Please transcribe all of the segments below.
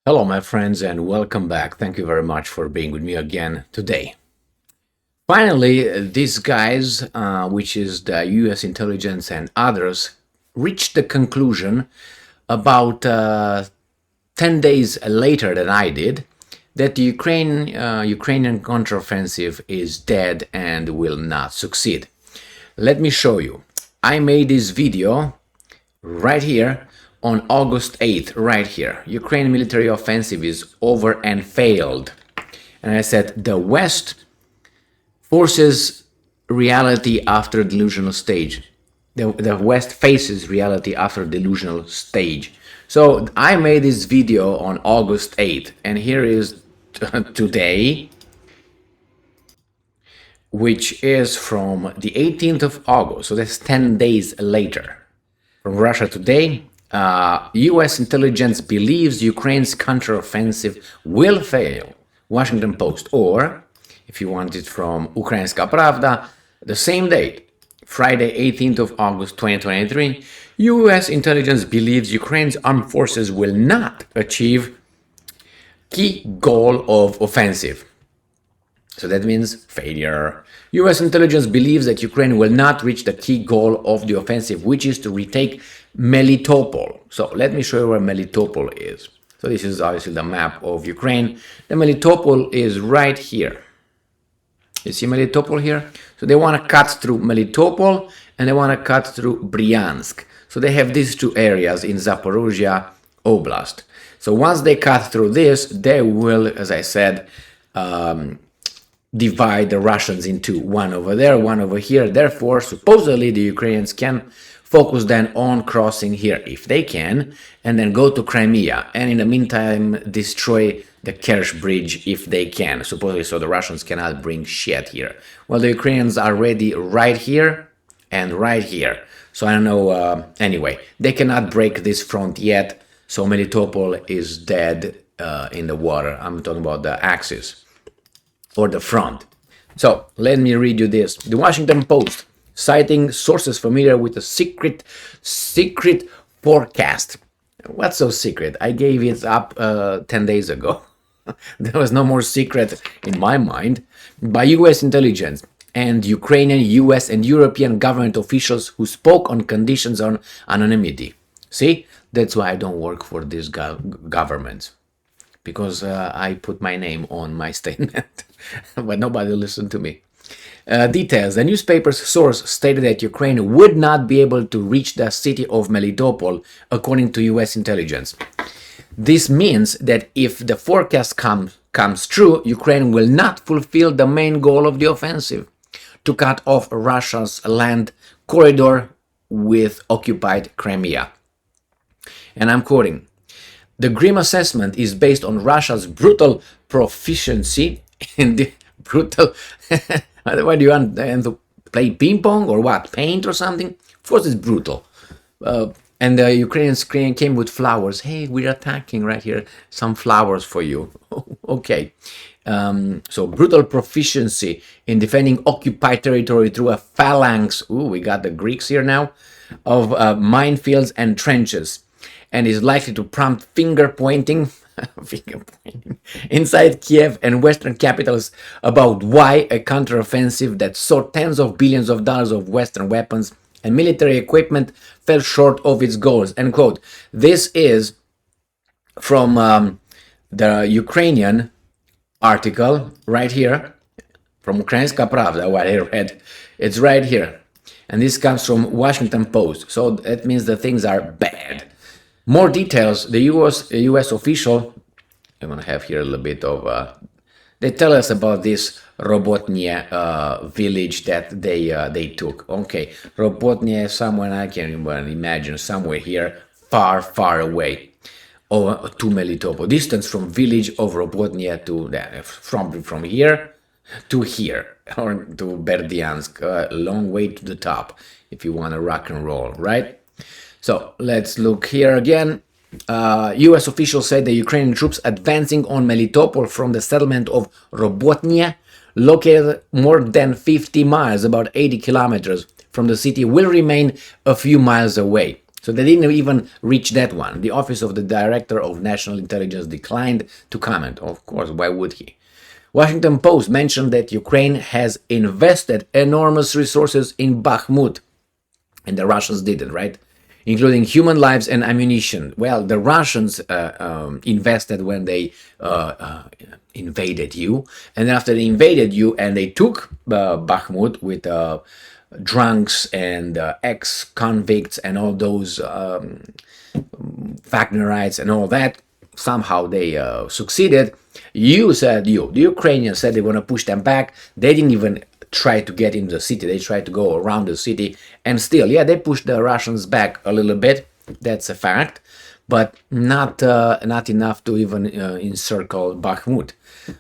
Hello, my friends, and welcome back. Thank you very much for being with me again today. Finally, these guys, which is the US intelligence and others, reached the conclusion about 10 days later than I did that the Ukrainian counteroffensive is dead and will not succeed. Let me show you. I made this video right here on August 8th, right here. Ukraine military offensive is over and failed. And I said the West forces reality after delusional stage. The West faces reality after delusional stage. So I made this video on August 8th, and here is today, which is from the 18th of August. So that's 10 days later. From Russia Today, U.S. intelligence believes Ukraine's counteroffensive will fail. Washington Post. Or, if you want it from Ukrainska Pravda, the same date, Friday, 18th of August 2023, U.S. intelligence believes Ukraine's armed forces will not achieve key goal of offensive. So that means failure. US intelligence believes that Ukraine will not reach the key goal of the offensive, which is to retake Melitopol. So let me show you where Melitopol is. So this is obviously the map of Ukraine. The Melitopol is right here. You see Melitopol here? So they want to cut through Melitopol and they want to cut through Bryansk. So they have these two areas in Zaporozhye Oblast. So once they cut through this, they will, as I said, divide the Russians into one over there, one over here. Therefore, supposedly the Ukrainians can focus then on crossing here if they can, and then go to Crimea, and in the meantime destroy the Kerch bridge if they can, supposedly, so the Russians cannot bring shit here. Well, the Ukrainians are ready right here and right here. So I don't know, anyway, they cannot break this front yet, so Melitopol is dead in the water. I'm talking about the axis or the front. So let me read you this. The Washington Post, citing sources familiar with the secret forecast. What's so secret? I gave it up 10 days ago. There was no more secret in my mind. By US intelligence and Ukrainian, US, and European government officials who spoke on conditions on anonymity. See, that's why I don't work for these governments. Because I put my name on my statement, but nobody listened to me. Details. The newspaper's source stated that Ukraine would not be able to reach the city of Melitopol, according to US intelligence. This means that if the forecast comes true, Ukraine will not fulfill the main goal of the offensive, to cut off Russia's land corridor with occupied Crimea. And I'm quoting, "The grim assessment is based on Russia's brutal proficiency in the brutal..." Why do you want to play ping pong or what? Paint or something? Of course it's brutal. And the Ukrainians came with flowers. Hey, we're attacking right here. Some flowers for you. Okay. So brutal proficiency in defending occupied territory through a phalanx. Ooh, we got the Greeks here now. Of minefields and trenches. And is likely to prompt finger pointing inside Kiev and Western capitals about why a counteroffensive that saw tens of billions of dollars of Western weapons and military equipment fell short of its goals. End quote. This is from the Ukrainian article right here, from Ukrainska Pravda, what I read. It's right here. And this comes from Washington Post. So that means that things are bad. More details, the US official, I'm going to have here a little bit of, they tell us about this Robotnie village that they took. Okay, Robotnie is somewhere, I can imagine, somewhere here, far, far away, to Melitopol. Distance from village of Robotnie to, from here to here, or to Berdiansk, a long way to the top, if you want to rock and roll, right? So let's look here again. U.S. officials said the Ukrainian troops advancing on Melitopol from the settlement of Robotnie, located more than 50 miles, about 80 kilometers from the city, will remain a few miles away. So they didn't even reach that one. The Office of the Director of National Intelligence declined to comment. Of course, why would he? Washington Post mentioned that Ukraine has invested enormous resources in Bakhmut, and the Russians didn't, right? Including human lives and ammunition. Well, the Russians invested when they invaded you, and after they invaded you and they took Bakhmut with drunks and ex-convicts and all those Wagnerites and all that, somehow they succeeded. The Ukrainians said they want to push them back. They didn't even try to get into the city. They tried to go around the city, and still, yeah, they pushed the Russians back a little bit. That's a fact, but not enough to even encircle Bakhmut.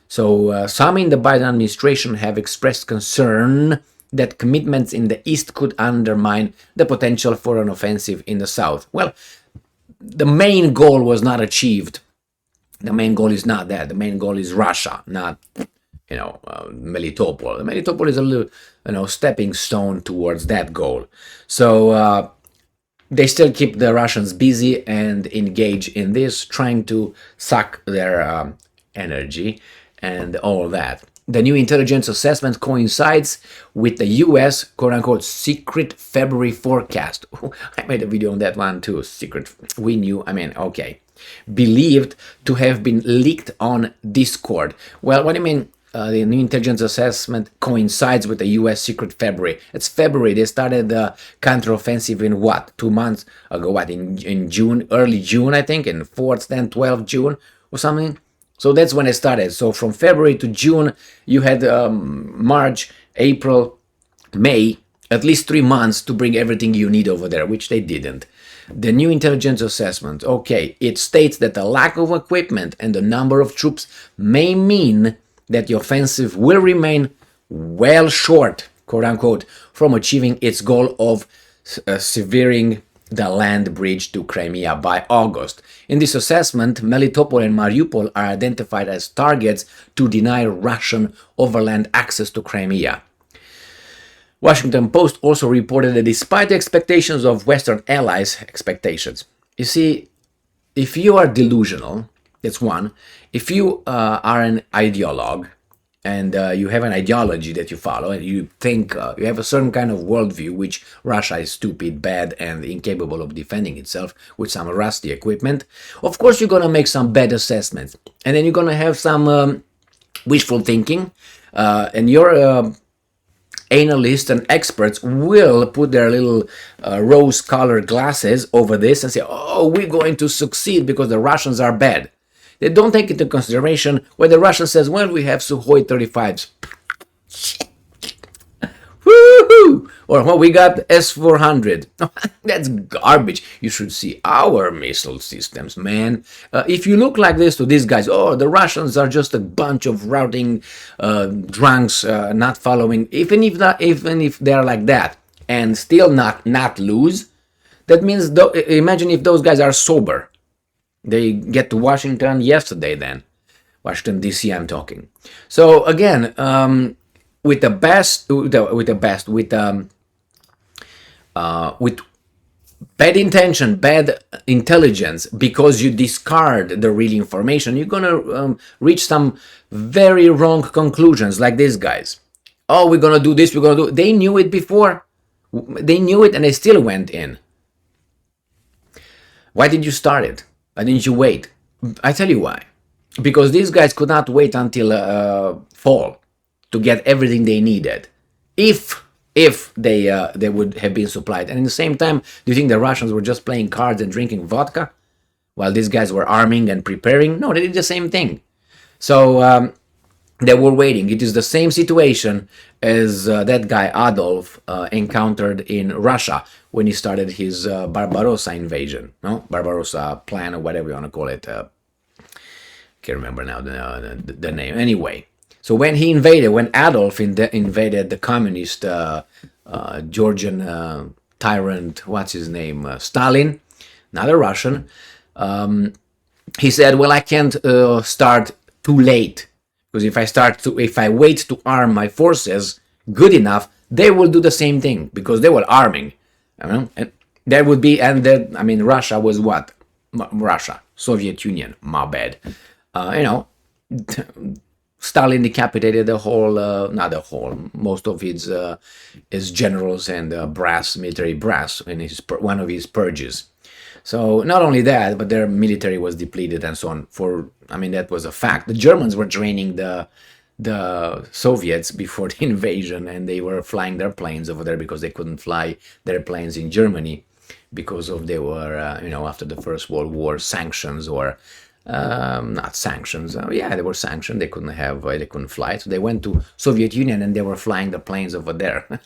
So some in the Biden administration have expressed concern that commitments in the east could undermine the potential for an offensive in the south. Well, the main goal was not achieved. The main goal is not that. The main goal is Russia, not Melitopol. Melitopol is a little, stepping stone towards that goal. So they still keep the Russians busy and engage in this, trying to suck their energy and all that. The new intelligence assessment coincides with the U.S. quote-unquote secret February forecast. I made a video on that one too. Secret. We knew. Okay. Believed to have been leaked on Discord. Well, what do you mean? The new intelligence assessment coincides with the U.S. secret February. It's February. They started the counteroffensive in what? 2 months ago? What? In June, early June, I think, in 4th, 10th, 12th June or something. So that's when it started. So from February to June, you had March, April, May, at least 3 months to bring everything you need over there, which they didn't. The new intelligence assessment, okay, it states that the lack of equipment and the number of troops may mean that the offensive will remain well short, quote unquote, from achieving its goal of severing the land bridge to Crimea by August. In this assessment, Melitopol and Mariupol are identified as targets to deny Russian overland access to Crimea. Washington Post also reported that despite the expectations of Western allies, you see, if you are delusional, that's one. If you are an ideologue and you have an ideology that you follow and you think you have a certain kind of worldview, which Russia is stupid, bad, and incapable of defending itself with some rusty equipment, of course you're going to make some bad assessments. And then you're going to have some wishful thinking, and your analysts and experts will put their little rose-colored glasses over this and say, oh, we're going to succeed because the Russians are bad. They don't take into consideration when the Russian says, well, we have Sukhoi 35s. Woohoo! Or, well, we got S-400. That's garbage. You should see our missile systems, man. If you look like this to these guys, oh, the Russians are just a bunch of routing drunks, not following. Even if they're like that and still not lose, that means, imagine if those guys are sober. They get to Washington yesterday then. Washington, D.C., I'm talking. So, again, with bad intention, bad intelligence, because you discard the real information, you're gonna reach some very wrong conclusions, like these guys. Oh, we're gonna do this. They knew it before. They knew it, and they still went in. Why did you start it? Why didn't you wait? I tell you why. Because these guys could not wait until fall to get everything they needed, if they would have been supplied. And at the same time, do you think the Russians were just playing cards and drinking vodka while these guys were arming and preparing? No, they did the same thing. So they were waiting. It is the same situation as that guy Adolf encountered in Russia when he started his Barbarossa invasion, Barbarossa plan, or whatever you want to call it. Can't remember now the name. Anyway, so when Adolf invaded the communist Georgian tyrant, what's his name, Stalin, not a Russian, he said, well, I can't start too late, because if I wait to arm my forces good enough, they will do the same thing, because they were arming. And That would be, and that, I mean, Russia was what? Russia, Soviet Union, my bad. You know, Stalin decapitated the whole, not the whole, most of his generals and brass, military brass, in one of his purges. So not only that, but their military was depleted and so on. I mean, that was a fact. The Germans were training the Soviets before the invasion, and they were flying their planes over there because they couldn't fly their planes in Germany because of they were after the First World War sanctions or not sanctions. Yeah, they were sanctioned. They couldn't fly, so they went to Soviet Union and they were flying the planes over there.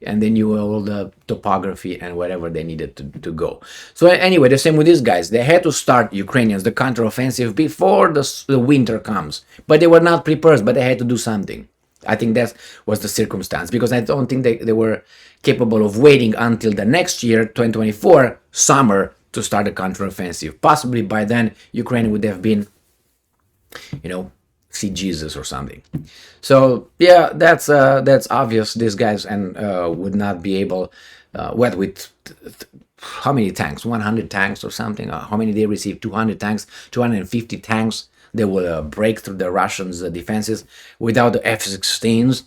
And they knew all the topography and wherever they needed to go. So anyway, the same with these guys. They had to start, Ukrainians, the counteroffensive before the winter comes. But they were not prepared, but they had to do something. I think that was the circumstance, because I don't think they were capable of waiting until the next year, 2024, summer, to start a counteroffensive. Possibly by then, Ukraine would have been, see Jesus or something. So yeah, that's obvious. These guys and would not be able. With how many tanks? 100 tanks or something? How many they received? 200 tanks, 250 tanks. They will break through the Russians' defenses without the F-16s.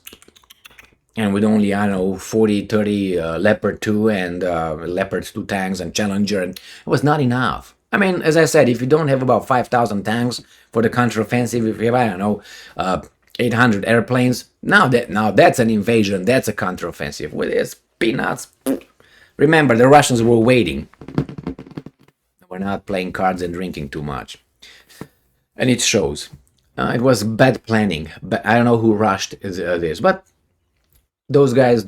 And with only, 40, 30 Leopard 2 and Leopard 2 tanks and Challenger, and it was not enough. I mean, as I said, if you don't have about 5,000 tanks for the counteroffensive, if you have, 800 airplanes, now that's an invasion, that's a counteroffensive. With this peanuts. Remember, the Russians were waiting. We're not playing cards and drinking too much. And it shows. It was bad planning. But I don't know who rushed this, but those guys,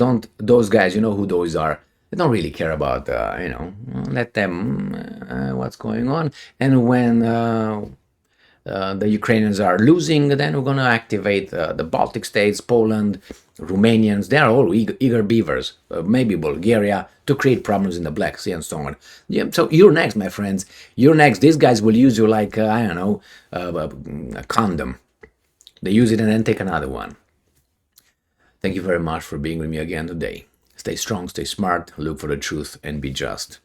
you know who those are. They don't really care about, let them, what's going on. And when the Ukrainians are losing, then we're going to activate the Baltic states, Poland, Romanians. They are all eager beavers, maybe Bulgaria, to create problems in the Black Sea and so on. Yeah, so you're next, my friends. You're next. These guys will use you like, a condom. They use it and then take another one. Thank you very much for being with me again today. Stay strong, stay smart, look for the truth, and be just.